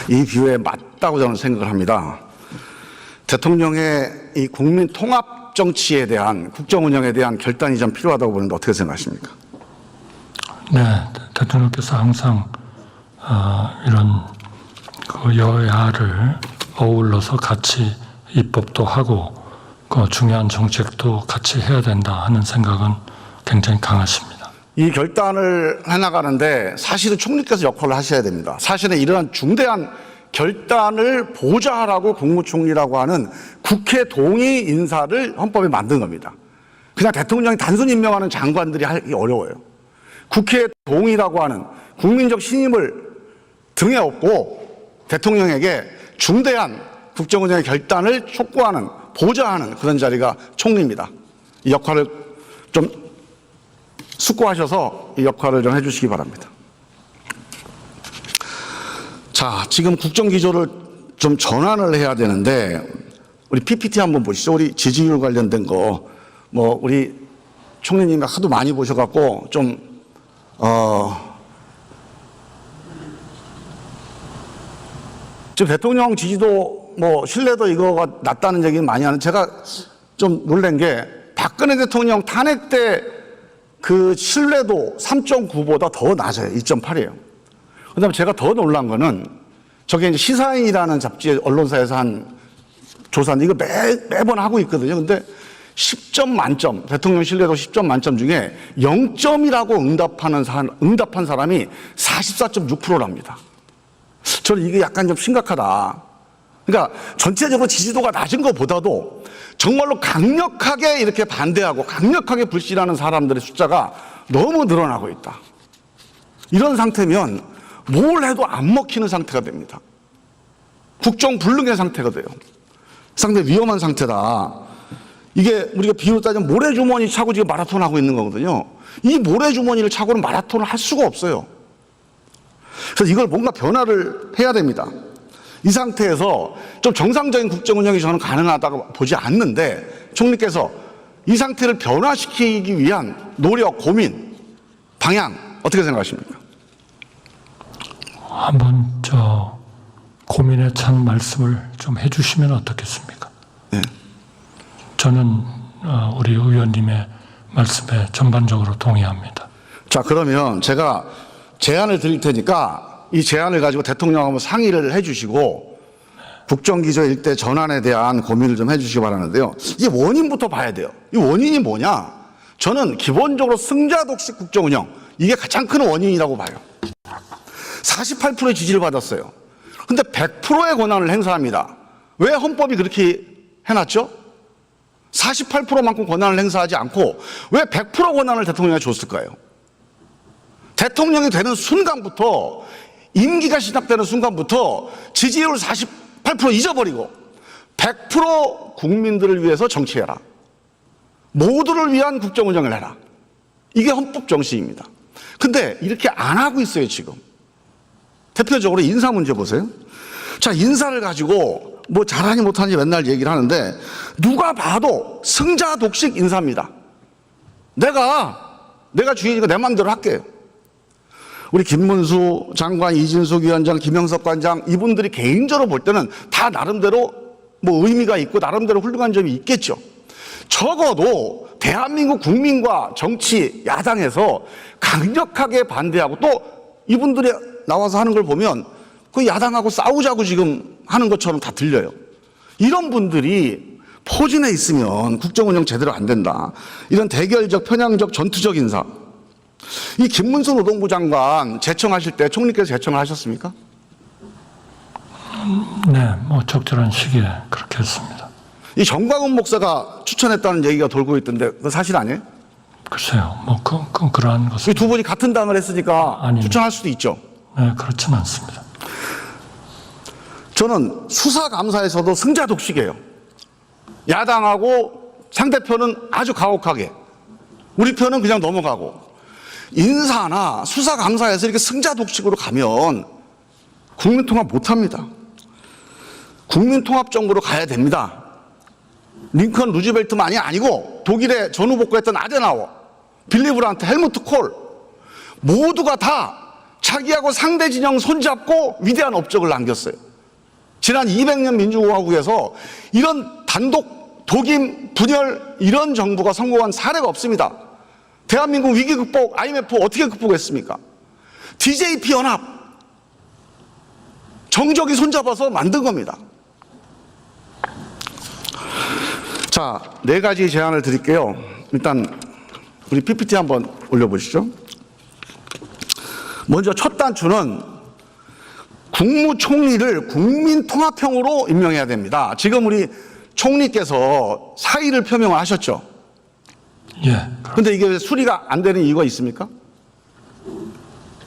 이 비유에 맞다고 저는 생각을 합니다. 대통령의 이 국민 통합 정치에 대한 국정 운영에 대한 결단이 좀 필요하다고 보는데 어떻게 생각하십니까? 네, 대통령께서 항상 이런 그 여야를 어울러서 같이 입법도 하고 그 중요한 정책도 같이 해야 된다 하는 생각은 굉장히 강하십니다. 이 결단을 해나가는데 사실은 총리께서 역할을 하셔야 됩니다. 사실은 이러한 중대한 결단을 보좌하라고 국무총리라고 하는 국회 동의 인사를 헌법에 만든 겁니다. 그냥 대통령이 단순히 임명하는 장관들이 하기 어려워요. 국회 동의라고 하는 국민적 신임을 등에 업고 대통령에게 중대한 국정운영의 결단을 촉구하는, 보좌하는 그런 자리가 총리입니다. 이 역할을 좀 숙고하셔서 이 역할을 좀 해주시기 바랍니다. 자, 지금 국정기조를 좀 전환을 해야 되는데 우리 PPT 한번 보시죠. 우리 지지율 관련된 거 뭐 우리 총리님이 하도 많이 보셔갖고 좀 지금 대통령 지지도 뭐 신뢰도 이거가 낮다는 얘기는 많이 하는, 제가 좀 놀란 게 박근혜 대통령 탄핵 때 그 신뢰도 3.9보다 더 낮아요. 2.8이에요. 그 다음에 제가 더 놀란 거는 저게 이제 시사인이라는 잡지 언론사에서 한 조사인데 이거 매번 하고 있거든요. 근데 10점 만점, 대통령 신뢰도 10점 만점 중에 0점이라고 응답한 사람이 44.6%랍니다. 저는 이게 약간 좀 심각하다. 그러니까 전체적으로 지지도가 낮은 것보다도 정말로 강력하게 이렇게 반대하고 강력하게 불신하는 사람들의 숫자가 너무 늘어나고 있다. 이런 상태면 뭘 해도 안 먹히는 상태가 됩니다. 국정불능의 상태가 돼요. 상당히 위험한 상태다. 이게 우리가 비유로 따지면 모래주머니 차고 지금 마라톤 하고 있는 거거든요. 이 모래주머니를 차고는 마라톤을 할 수가 없어요. 그래서 이걸 뭔가 변화를 해야 됩니다. 이 상태에서 좀 정상적인 국정 운영이 저는 가능하다고 보지 않는데 총리께서 이 상태를 변화시키기 위한 노력, 고민, 방향 어떻게 생각하십니까? 한번 고민에 찬 말씀을 좀 해주시면 어떻겠습니까? 네. 저는 우리 의원님의 말씀에 전반적으로 동의합니다. 자, 그러면 제가 제안을 드릴 테니까 이 제안을 가지고 대통령하고 상의를 해주시고 국정기조 일대 전환에 대한 고민을 좀 해주시기 바라는데요. 이 원인부터 봐야 돼요. 이 원인이 뭐냐? 저는 기본적으로 승자독식 국정운영, 이게 가장 큰 원인이라고 봐요. 48%의 지지를 받았어요. 근데 100%의 권한을 행사합니다. 왜 헌법이 그렇게 해놨죠? 48%만큼 권한을 행사하지 않고 왜 100% 권한을 대통령에게 줬을까요? 대통령이 되는 순간부터, 임기가 시작되는 순간부터 지지율 48% 잊어버리고 100% 국민들을 위해서 정치해라. 모두를 위한 국정운영을 해라. 이게 헌법 정신입니다. 근데 이렇게 안 하고 있어요, 지금. 대표적으로 인사 문제 보세요. 자, 인사를 가지고 뭐 잘하니 못하니 맨날 얘기를 하는데 누가 봐도 승자 독식 인사입니다. 내가 주인이니까 내 마음대로 할게요. 우리 김문수 장관, 이진숙 위원장, 김영석 관장, 이분들이 개인적으로 볼 때는 다 나름대로 뭐 의미가 있고 나름대로 훌륭한 점이 있겠죠. 적어도 대한민국 국민과 정치, 야당에서 강력하게 반대하고 또 이분들이 나와서 하는 걸 보면 그 야당하고 싸우자고 지금 하는 것처럼 다 들려요. 이런 분들이 포진해 있으면 국정운영 제대로 안 된다. 이런 대결적, 편향적, 전투적 인사. 이 김문수 노동부 장관 제청하실 때 총리께서 제청을 하셨습니까? 네, 뭐 적절한 시기에 그렇게 했습니다. 이 정광훈 목사가 추천했다는 얘기가 돌고 있던데 그거 사실 아니에요? 글쎄요, 뭐 그러한 것은 이 두 분이 같은 당을 했으니까 아닙니다. 추천할 수도 있죠. 네, 그렇지는 않습니다. 저는 수사감사에서도 승자 독식이에요. 야당하고 상대편은 아주 가혹하게, 우리 편은 그냥 넘어가고. 인사나 수사감사에서 이렇게 승자 독식으로 가면 국민통합 못합니다. 국민통합 정부로 가야 됩니다. 링컨 루즈벨트만이 아니고 독일의 전후복구했던 아데나워, 빌리 브란트, 헬무트 콜 모두가 다 자기하고 상대 진영 손잡고 위대한 업적을 남겼어요. 지난 200년 민주공화국에서 이런 단독 독임 분열 이런 정부가 성공한 사례가 없습니다. 대한민국 위기 극복 IMF 어떻게 극복했습니까? DJP 연합 정적이 손잡아서 만든 겁니다. 자, 4가지 제안을 드릴게요. 일단 우리 PPT 한번 올려보시죠. 먼저 첫 단추는 국무총리를 국민통합형으로 임명해야 됩니다. 지금 우리 총리께서 사의를 표명을 하셨죠. 예. 그런데 이게 왜 수리가 안 되는 이유가 있습니까?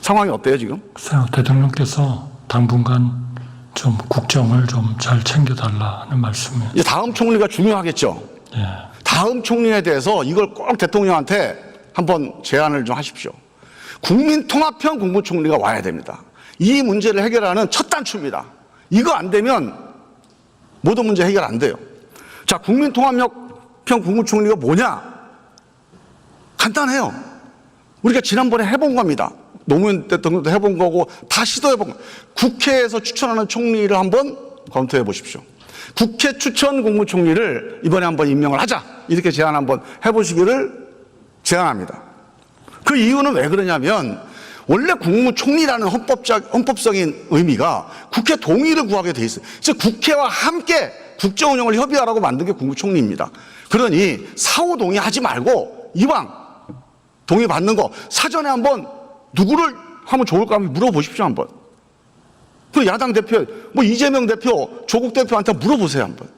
상황이 어때요 지금? 글쎄요, 대통령께서 당분간 좀 국정을 좀 잘 챙겨달라는 말씀이에요. 이제 다음 총리가 중요하겠죠. 예. 다음 총리에 대해서 이걸 꼭 대통령한테 한번 제안을 좀 하십시오. 국민통합형 국무총리가 와야 됩니다. 이 문제를 해결하는 첫 단추입니다. 이거 안 되면 모든 문제 해결 안 돼요. 자, 국민통합형 국무총리가 뭐냐? 간단해요. 우리가 지난번에 해본 겁니다. 노무현 대통령도 해본 거고 다 시도해본 거. 국회에서 추천하는 총리를 한번 검토해 보십시오. 국회 추천 국무총리를 이번에 한번 임명을 하자. 이렇게 제안 한번 해보시기를 제안합니다. 그 이유는 왜 그러냐면 원래 국무총리라는 헌법적인 의미가 국회 동의를 구하게 돼 있어요. 즉 국회와 함께 국정운영을 협의하라고 만든 게 국무총리입니다. 그러니 사후 동의하지 말고 이왕 동의받는 거 사전에 한번 누구를 하면 좋을까 한번 물어보십시오 한번. 그 야당 대표 뭐 이재명 대표 조국 대표한테 물어보세요 한번.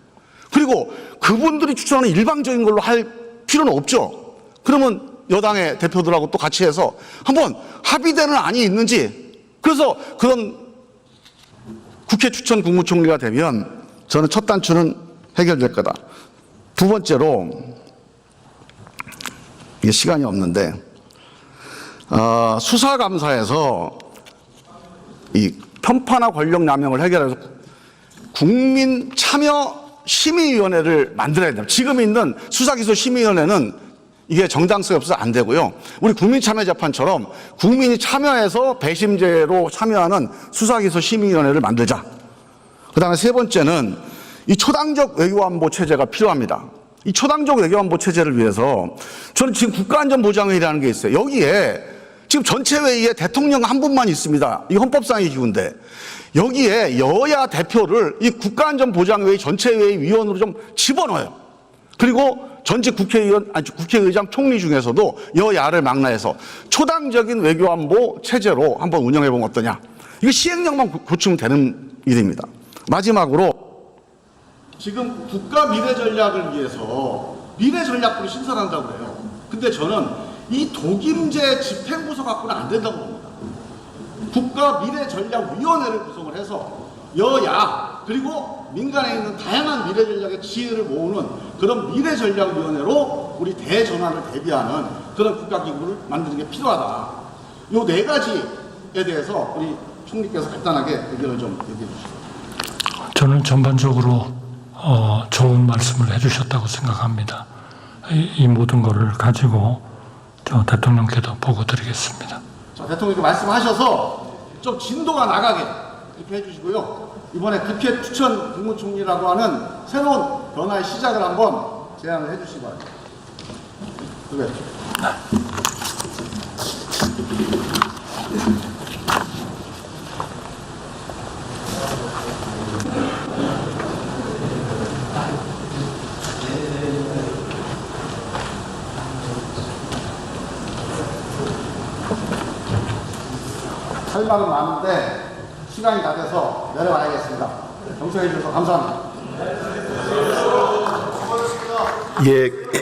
그리고 그분들이 추천하는 일방적인 걸로 할 필요는 없죠. 그러면 여당의 대표들하고 또 같이 해서 한번 합의되는 안이 있는지. 그래서 그런 국회 추천 국무총리가 되면 저는 첫 단추는 해결될 거다. 두 번째로 이게 시간이 없는데 수사감사에서 이 편파나 권력 남용을 해결해서 국민 참여 심의위원회를 만들어야 됩니다. 지금 있는 수사기소심의위원회는 이게 정당성이 없어서 안 되고요. 우리 국민참여재판처럼 국민이 참여해서 배심제로 참여하는 수사기소심의위원회를 만들자. 그다음에 세 번째는 이 초당적 외교안보 체제가 필요합니다. 이 초당적 외교안보 체제를 위해서 저는 지금 국가안전보장회의라는 게 있어요. 여기에 지금 전체 회의에 대통령 한 분만 있습니다. 이 헌법상의 기구인데 여기에 여야 대표를 이 국가안전보장회의 전체 회의 위원으로 좀 집어넣어요. 그리고 전직 국회의장 총리 중에서도 여야를 망라해서 초당적인 외교안보 체제로 한번 운영해 보면 어떠냐. 이거 시행령만 고치면 되는 일입니다. 마지막으로 지금 국가 미래 전략을 위해서 미래 전략부를 신설한다고 그래요. 근데 저는 이 독임제 집행부서 갖고는 안 된다고 봅니다. 국가 미래 전략 위원회를 구성을 해서 여야 그리고 민간에 있는 다양한 미래 전략의 지혜를 모으는 그런 미래 전략 위원회로 우리 대전환을 대비하는 그런 국가 기구를 만드는 게 필요하다. 요 4가지에 대해서 우리 총리께서 간단하게 의견을 좀 얘기해 주시죠. 저는 전반적으로 좋은 말씀을 해주셨다고 생각합니다. 이 모든 것을 가지고 저 대통령께도 보고 드리겠습니다. 자, 대통령께 말씀하셔서 좀 진도가 나가게 이렇게 해주시고요. 이번에 국회 추천 국무총리라고 하는 새로운 변화의 시작을 한번 제안을 해주시기 바랍니다. 그래. 할 말은 많은데 시간이 다 돼서 내려가야겠습니다. 경청해 주셔서 감사합니다. 예.